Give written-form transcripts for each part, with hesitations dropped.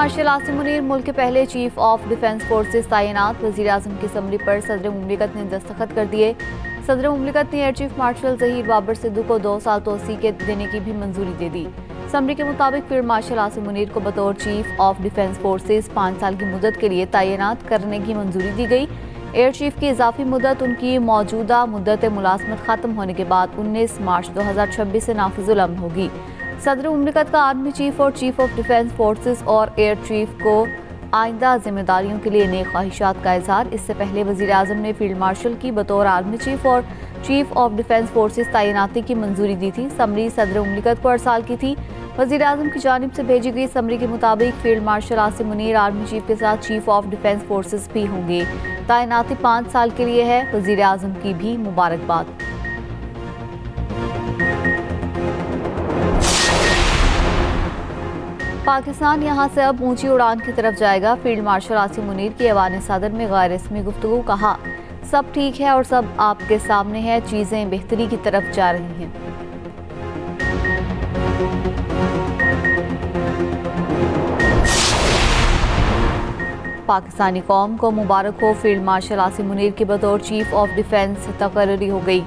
Martial Asim Munir मुल्क के पहले चीफ ऑफ डिफेंस फोर्सेस तैनात। वज़ीर-ए-आज़म की समरी पर सदर मुमलिकत ने दस्तखत कर दिए। सदर मुमलिकत ने air chief marshal Zaheer Babar Sidhu को 2 साल तोसी के देने की भी मंजूरी दे दी। समरी के मुताबिक फील्ड मार्शल आसिम मुनीर को बतौर चीफ ऑफ डिफेंस फोर्सेस 5 साल की मुद्दत के लिए तैनात करने की मंजूरी दी गई। एयर चीफ की इजाफी मुद्दत उनकी मौजूदा मुद्दत मुलाजमत खत्म होने के बाद 19 मार्च 2026 से नाफिजुल अमल होगी। सदर मुमलिकत का आर्मी चीफ और चीफ ऑफ डिफेंस फोर्सेस और एयर चीफ को आइंदा जिम्मेदारियों के लिए नई ख्वाहिशात का इजहार। इससे पहले वज़ीर-ए-आज़म ने फील्ड मार्शल की बतौर आर्मी चीफ और चीफ ऑफ डिफेंस फोर्सेस तैनाती की मंजूरी दी थी। समरी सदर मुमलिकत को अरसाल की थी। वज़ीर-ए-आज़म की जानिब से भेजी गई समरी के मुताबिक field marshal Asim Munir army chief के साथ चीफ ऑफ डिफेंस फोर्सेस भी होंगे। तैनाती 5 साल के लिए है। वज़ीर-ए-आज़म की भी मुबारकबाद। पाकिस्तान यहां से अब ऊंची उड़ान की तरफ जाएगा। फील्ड मार्शल आसिम मुनीर की ऐवान सदर में गैर रस्मी गुफ्तगू। कहा, सब ठीक है और सब आपके सामने है, चीजें बेहतरी की तरफ जा रही हैं। पाकिस्तानी कौम को मुबारक हो, फील्ड मार्शल आसिम मुनीर की बतौर चीफ ऑफ डिफेंस तकर्री हो गई।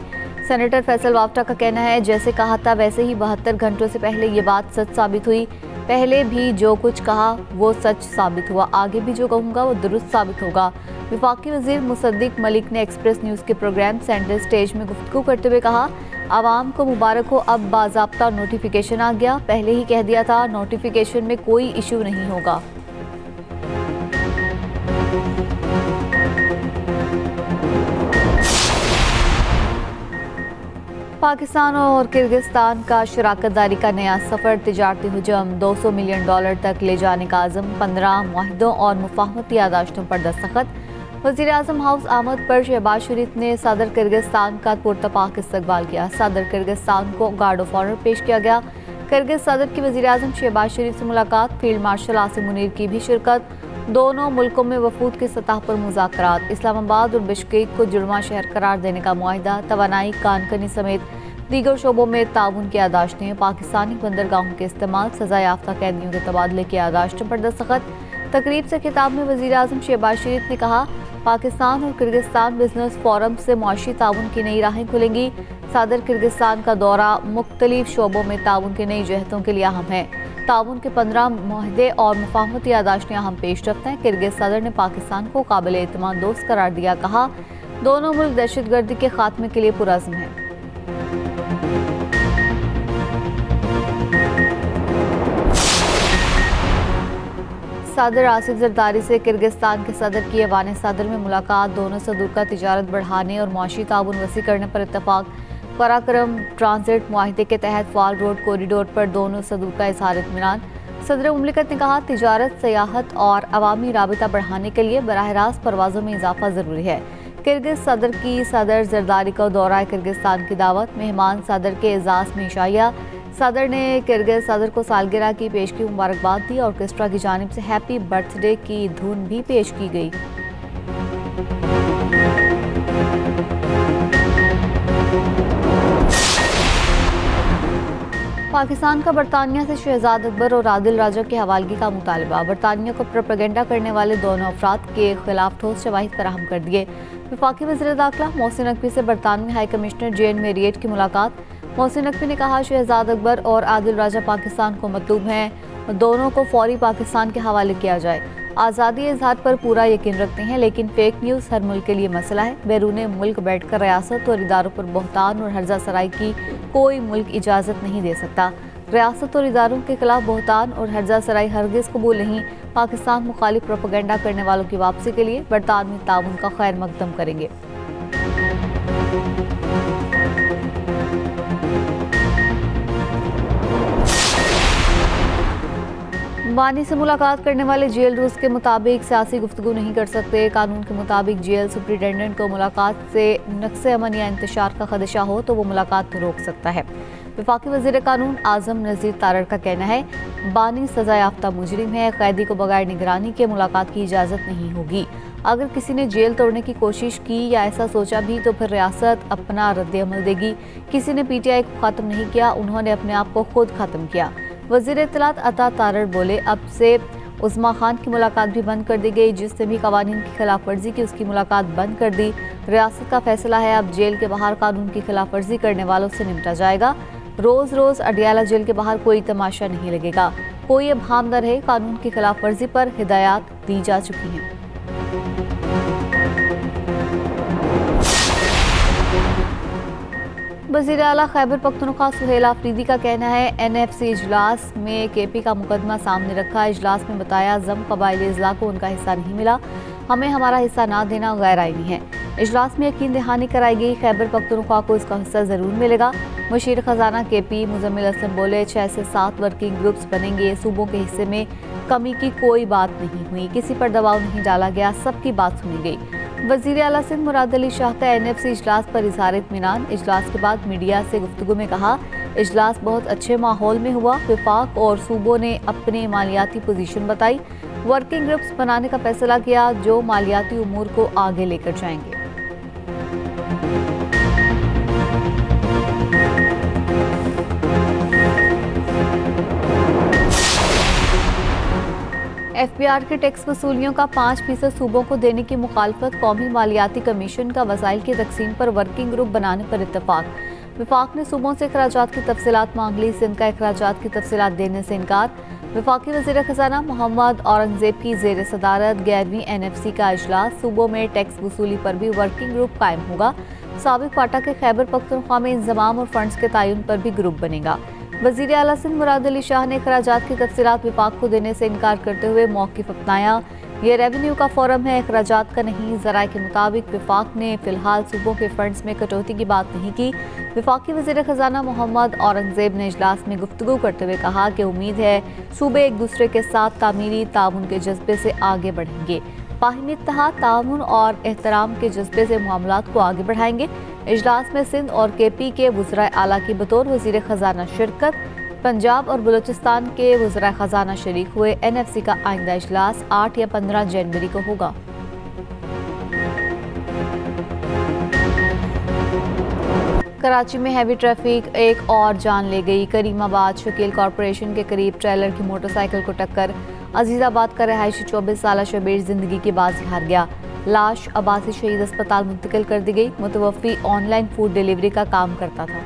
सेनेटर फैसल वाफ्टा का कहना है, जैसे कहा था वैसे ही 72 घंटों से पहले ये बात सच साबित हुई। पहले भी जो कुछ कहा वो सच साबित हुआ, आगे भी जो कहूँगा वो दुरुस्त साबित होगा। वफाकी वज़ीर मुसद्दिक मलिक ने एक्सप्रेस न्यूज़ के प्रोग्राम सेंट्रल स्टेज में गुफ्तगू करते हुए कहा, आवाम को मुबारक हो, अब बाज़ाब्ता नोटिफिकेशन आ गया। पहले ही कह दिया था नोटिफिकेशन में कोई इशू नहीं होगा। पाकिस्तान और किर्गिस्तान का शराकत दारी का नया सफ़र, तिजारती हुजम $200 मिलियन तक ले जाने का आज़म, 15 मुआहिदों और मुफाहमती यादाश्तों पर दस्तखत। वज़ीर-ए-आज़म हाउस आमद पर शहबाज शरीफ ने सदर किर्गिस्तान का पुरतपाक इस्तकबाल किया। सदर किर्गिस्तान को गार्ड ऑफ ऑनर पेश किया गया। किर्गिज सदर की वज़ीर-ए-आज़म शहबाज शरीफ से मुलाकात, फील्ड मार्शल आसिम मुनीर की भी शिरकत। दोनों मुल्कों में वफूद की सतह पर मुज़ाकरात। इस्लामाबाद और बिश्केक को जुड़वां शहर करार देने का मुआहिदा। तवानाई, कानकनी समेत दीगर शोबों में ताउन की यादाश्तें। पाकिस्तानी बंदरगाहों के इस्तेमाल, सजा याफ्ता कैदियों के तबादले की यादाश्तों पर दस्तखत। तकरीब से खिताब में वज़ीर-ए-आज़म शहबाज शरीफ ने कहा, पाकिस्तान और किर्गिस्तान बिजनेस फोरम से मुआशी ताउन की नई राहें खुलेंगी। सदर किर्गिस्तान का दौरा मुख्तलिफ शोबों में ताउन की नई जहतों के लिए अहम है। ताउन के 15 मुआहदे और मुफाहमती यादाश्तें अहम पेशरफ्त हैं। किर्गिज सदर ने पाकिस्तान को काबिल एतमाद दोस्त करार दिया। कहा, दोनों मुल्क दहशतगर्दी के खात्मे के लिए पुरअज़्म हैं। सदर आसिफ जरदारी से किर्गिस्तान के सदर की ऐवान सदर में मुलाकात। दोनों सदूर का तिजारत बढ़ाने और मुआशी ताउन वसी करने पर इत्तफाक। पराक्रम ट्रांजिट मुआहिदे के तहत फाल रोड कॉरिडोर पर दोनों सदूर का इज़हार इत्मीनान। सदर मुमलिकत ने कहा, तिजारत, सयाहत और अवामी राबिता बढ़ाने के लिए बराह रास्त परवाज़ों में इजाफा ज़रूरी है। किर्गिज सदर की सदर जरदारी को दौरा किर्गिस्तान की दावत। मेहमान सदर के एजाज़ में इशाया। सदर ने किर्गिज सदर को सालगिरह की पेश की मुबारकबाद दी। ऑर्केस्ट्रा की जानिब से हैप्पी बर्थडे की धुन भी पेश की गई। पाकिस्तान का बरतानिया से शहजाद अकबर और आदिल राजा की हवालगी का मुतालबा। बरतानिया को प्रोपेगेंडा करने वाले दोनों अफराद के खिलाफ ठोस शवाहिद फराहम कर दिए। वफाकी वज़ीर दाखिला मोहसिन नकवी से बरतानवी हाई कमिश्नर जेन मेरियट की मुलाकात। मोहसिन नकवी ने कहा, शहजाद अकबर और आदिल राजा पाकिस्तान को मतलूब हैं, दोनों को फौरी पाकिस्तान के हवाले किया जाए। आज़ादी इजहार पर पूरा यकीन रखते हैं, लेकिन फेक न्यूज़ हर मुल्क के लिए मसला है। बैरून मुल्क बैठकर रियासत और इदारों पर बहतान और हर्जा सराई की कोई मुल्क इजाज़त नहीं दे सकता। रियासत और इदारों के खिलाफ बहतान और हर्जा सराई हरगिज़ कबूल नहीं। पाकिस्तान मुखालिफ प्रोपेगेंडा करने वालों की वापसी के लिए बरतानवी ताउन का खैर मकदम करेंगे। बानी से मुलाकात करने वाले जेल रूस के मुताबिक सियासी गुफ्तगू नहीं कर सकते। कानून के मुताबिक जेल सुप्रिटेंडेंट को मुलाकात से नक्से अमन या इंतशार का खदशा हो तो वो मुलाकात रोक सकता है। वफाकी वज़ीर कानून आज़म नज़ीर तारड़ का कहना है, बानी सजा याफ्ता मुजरिम है, कैदी को बगैर निगरानी के मुलाकात की इजाज़त नहीं होगी। अगर किसी ने जेल तोड़ने की कोशिश की या ऐसा सोचा भी तो फिर रियासत अपना रद्द-ए-अमल देगी। किसी ने PTI को ख़त्म नहीं किया, उन्होंने अपने आप को खुद ख़त्म किया। वज़ीर इत्तलात अता तारड़ बोले, अब से उस्मा खान की मुलाकात भी बंद कर दी गई। जिसने भी कानून की खिलाफ वर्जी की उसकी मुलाकात बंद कर दी। रियासत का फैसला है, अब जेल के बाहर कानून की खिलाफ वर्जी करने वालों से निपटा जाएगा। रोज रोज अडियाला जेल के बाहर कोई तमाशा नहीं लगेगा। कोई अब हाम न रहे, कानून की खिलाफ वर्जी पर हिदायत दी जा चुकी हैं। वज़ीर आला खैबर पख्तूनख्वा सुहेल आफरीदी का कहना है, NFC इजलास में KP का मुकदमा सामने रखा। इजलास में बताया, जम कबायली अजला को उनका हिस्सा नहीं मिला, हमें हमारा हिस्सा ना देना गैर आईनी है। इजलास में यकीन दहानी कराई गई, खैबर पख्तूनख्वा को इसका हिस्सा जरूर मिलेगा। मुशीर खजाना KP मुजम्मिल असलम बोले, 6 से 7 वर्किंग ग्रुप्स बनेंगे। सूबों के हिस्से में कमी की कोई बात नहीं हुई, किसी पर दबाव नहीं डाला गया, सबकी बात सुनी गई। वज़ीर आला सिंध मुराद अली शाह का NFC इजलास पर इज़हार इत्मीनान। इजलास के बाद मीडिया से गुफ्तगू में कहा, इजलास बहुत अच्छे माहौल में हुआ। विफाक और सूबों ने अपने मालियाती पोजीशन बताई, वर्किंग ग्रुप्स बनाने का फैसला किया जो मालियाती उमूर को आगे लेकर जाएंगे। FBR के टैक्स वसूलियों का 5% सूबों को देने की मुखालफत। कौमी मालियाती कमीशन का वसाइल की तकसीम पर वर्किंग ग्रुप बनाने पर इत्तफाक। विफाक ने सूबों से अखराजात की तफसीलात मांग ली, सिंध का अखराजात की तफसीलात देने से इनकार। वफाकी वज़ीर खजाना मोहम्मद औरंगजेब की ज़ेर सदारत 11वीं NFC का इजलास। सूबों में टैक्स वसूली पर भी वर्किंग ग्रुप कायम होगा। साबिक पाटा के खैबर पख्तूनख्वा में इंजमाम और फंड्स के तयन पर भी ग्रुप बनेगा। वज़ीर आला सिंध मुराद अली शाह ने अखराजात की तफसीलात विफाक को देने से इनकार करते हुए मौक़िफ़ अपनाया। ये रेवेन्यू का फोरम है, अखराजात का नहीं। ज़राए के मुताबिक विफाक ने फ़िलहाल सूबों के फंड्स में कटौती की बात नहीं की। विफाकी वज़ीर खजाना मोहम्मद औरंगजेब ने इजलास में गुफ्तगू करते हुए कहा कि उम्मीद है सूबे एक दूसरे के साथ तामीरी ताउन के जज्बे से आगे बढ़ेंगे। बाहिमी इत्तेहाद, ताउन और एहतराम के जज्बे से मामलात को आगे बढ़ाएंगे। इजलास में सिंध और KP के वज़राए आला की बतौर वज़ीर खजाना शिरकत। पंजाब और बलूचिस्तान के वज़राए खजाना शरीक हुए। NFC का आइंदा इजलास 8 या 15 जनवरी को होगा। कराची में हैवी ट्रैफिक एक और जान ले गई। करीमाबाद शकील कॉरपोरेशन के करीब ट्रेलर की मोटरसाइकिल को टक्कर। अजीजाबाद का रहायशी 24 साल शबीर जिंदगी की बाजी हार गया। लाश अब्बासी शहीद अस्पताल मुंतकिल कर दी गई। मुतवफ़ी ऑनलाइन फूड डिलीवरी का काम करता था।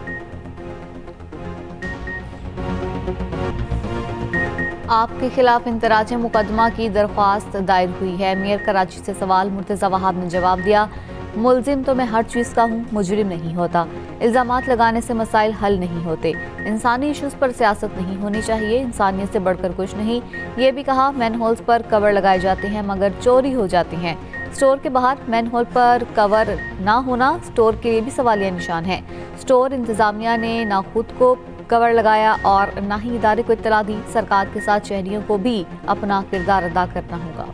आपके खिलाफ इंतराज मुकदमा की दरख्वास्त दायर हुई है। मेयर कराची से सवाल मुर्तज़ा वहाब ने जवाब दिया, मुलजिम तो मैं हर चीज़ का हूँ, मुजरिम नहीं होता। इल्ज़ामात लगाने से मसाइल हल नहीं होते। इंसानी इशूज़ पर सियासत नहीं होनी चाहिए, इंसानियत से बढ़कर कुछ नहीं। ये भी कहा, मैन होल्स पर कवर लगाए जाते हैं मगर चोरी हो जाती हैं। स्टोर के बाहर मैन होल पर कवर ना होना स्टोर के लिए भी सवालिया निशान है। स्टोर इंतजामिया ने ना खुद को कवर लगाया और ना ही इदारे को इत्तला दी। सरकार के साथ शहरियों को भी अपना किरदार अदा करना होगा।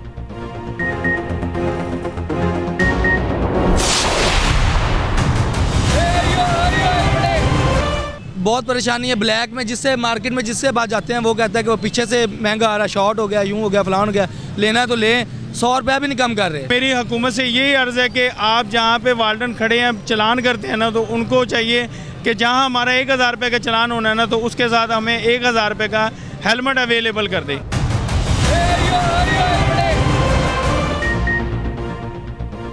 बहुत परेशानी है ब्लैक में, जिससे मार्केट में जिससे बात जाते हैं वो कहता है कि वो पीछे से महंगा आ रहा, शॉर्ट हो गया, यूं हो गया, फलान हो गया, लेना है तो ले, 100 रुपया भी नहीं कम कर रहे। मेरी हुकूमत से यही अर्ज़ है कि आप जहाँ पे वार्डन खड़े हैं चलान करते हैं ना, तो उनको चाहिए कि जहाँ हमारा 1000 रुपये का चलान होना है ना, तो उसके साथ हमें 1000 रुपये का हेलमेट अवेलेबल कर दें।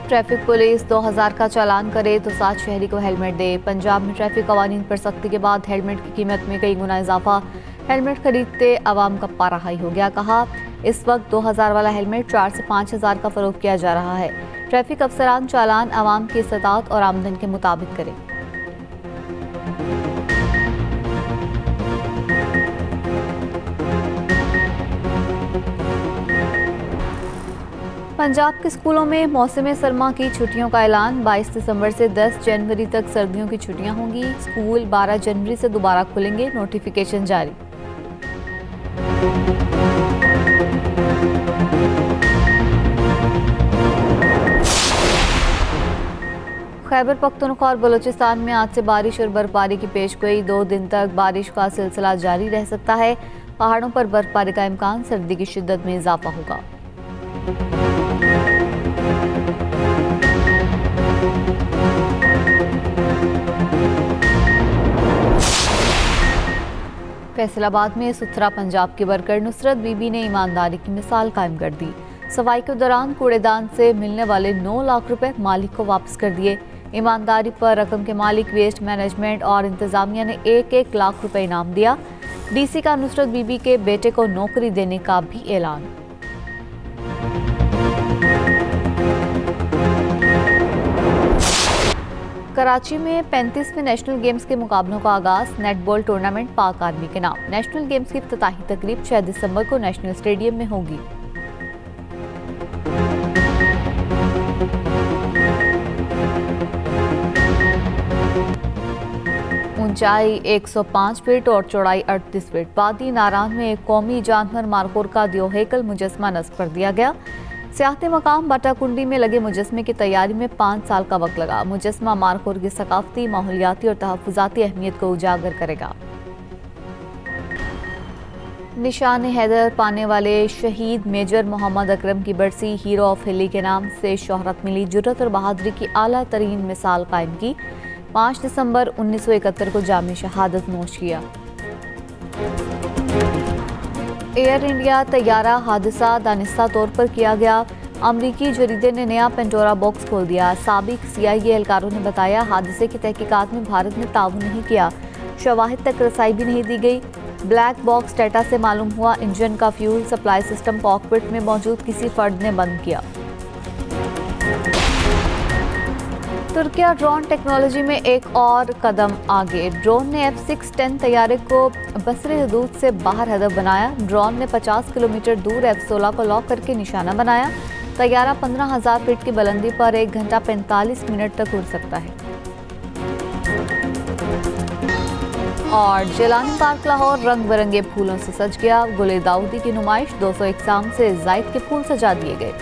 ट्रैफिक पुलिस 2000 का चालान करे तो 7 शहरी को हेलमेट दे। पंजाब में ट्रैफिक कवानीन पर सख्ती के बाद हेलमेट की कीमत में कई गुना इजाफा। हेलमेट खरीदते आवाम का पारा हाई हो गया। कहा, इस वक्त 2000 वाला हेलमेट 4 से 5000 का फरोख्त किया जा रहा है। ट्रैफिक अफसरान चालान आवाम की इस्तात और आमदन के मुताबिक करें। पंजाब के स्कूलों में मौसम सरमा की छुट्टियों का ऐलान। 22 दिसंबर से 10 जनवरी तक सर्दियों की छुट्टियां होंगी। स्कूल 12 जनवरी से दोबारा खुलेंगे, नोटिफिकेशन जारी। खैबर पख्तूनख्वा और बलूचिस्तान में आज से बारिश और बर्फबारी की पेशगोई। 2 दिन तक बारिश का सिलसिला जारी रह सकता है। पहाड़ों पर बर्फबारी का इम्कान, सर्दी की शिद्दत में इजाफा होगा। फैसलाबाद में सुथरा पंजाब के वर्कर नुसरत बीबी ने ईमानदारी की मिसाल कायम कर दी। सफाई के दौरान कूड़ेदान से मिलने वाले 9 लाख रुपए मालिक को वापस कर दिए। ईमानदारी पर रकम के मालिक वेस्ट मैनेजमेंट और इंतजामिया ने 1-1 लाख रुपए इनाम दिया। डीसी का नुसरत बीबी के बेटे को नौकरी देने का भी ऐलान। कराची में 35वें नेशनल गेम्स के मुकाबलों का आगाज। नेटबॉल टूर्नामेंट पाक आर्मी के नाम। नेशनल गेम्स की इफ्तिताही तकरीब 6 दिसंबर को नेशनल स्टेडियम में होगी। ऊंचाई 105 फीट और चौड़ाई 38 फीट। वादी नारान में एक कौमी जानवर मारखोर का दियो हैकल मुजस्मा नस्ब कर दिया गया। सियाहती मकाम बाटाकुंडी में लगे मुजस्मे की तैयारी में 5 साल का वक्त लगा। मुजस्मा मारखोर की सकाफती, माहौलियाती और तहफ़्फ़ुज़ाती अहमियत को उजागर करेगा। निशान हैदर पाने वाले शहीद मेजर मोहम्मद अकरम की बरसी। हीरो ऑफ हिली के नाम से शोहरत मिली। जुर्रत और बहादुरी की आला तरीन मिसाल कायम की। 5 दिसंबर 1971 को जामे शहादत नोश किया। एयर इंडिया तैयारा हादसा दानिस्ता तौर पर किया गया। अमरीकी जरीदे ने नया पेंडोरा बॉक्स खोल दिया। साबिक CIA एहलकारों ने बताया हादसे की तहकीकात में भारत ने ताउन नहीं किया। शवाहिद तक रसाई भी नहीं दी गई। ब्लैक बॉक्स डेटा से मालूम हुआ इंजन का फ्यूल सप्लाई सिस्टम कॉकपिट में मौजूद किसी फर्द ने बंद किया। तुर्किया ड्रोन टेक्नोलॉजी में एक और कदम आगे। ड्रोन ने F-16 तैयारे को बसरी हदूद से बाहर हदफ बनाया। ड्रोन ने 50 किलोमीटर दूर F-16 को लॉक करके निशाना बनाया। तैयारा 15,000 फीट की बुलंदी पर 1 घंटा 45 मिनट तक उड़ सकता है। और जिलानी पार्क लाहौर रंग बिरंगे फूलों से सज गया। गुले दाऊदी की नुमाइश 200 इकसाम से जायद के फूल सजा दिए गए।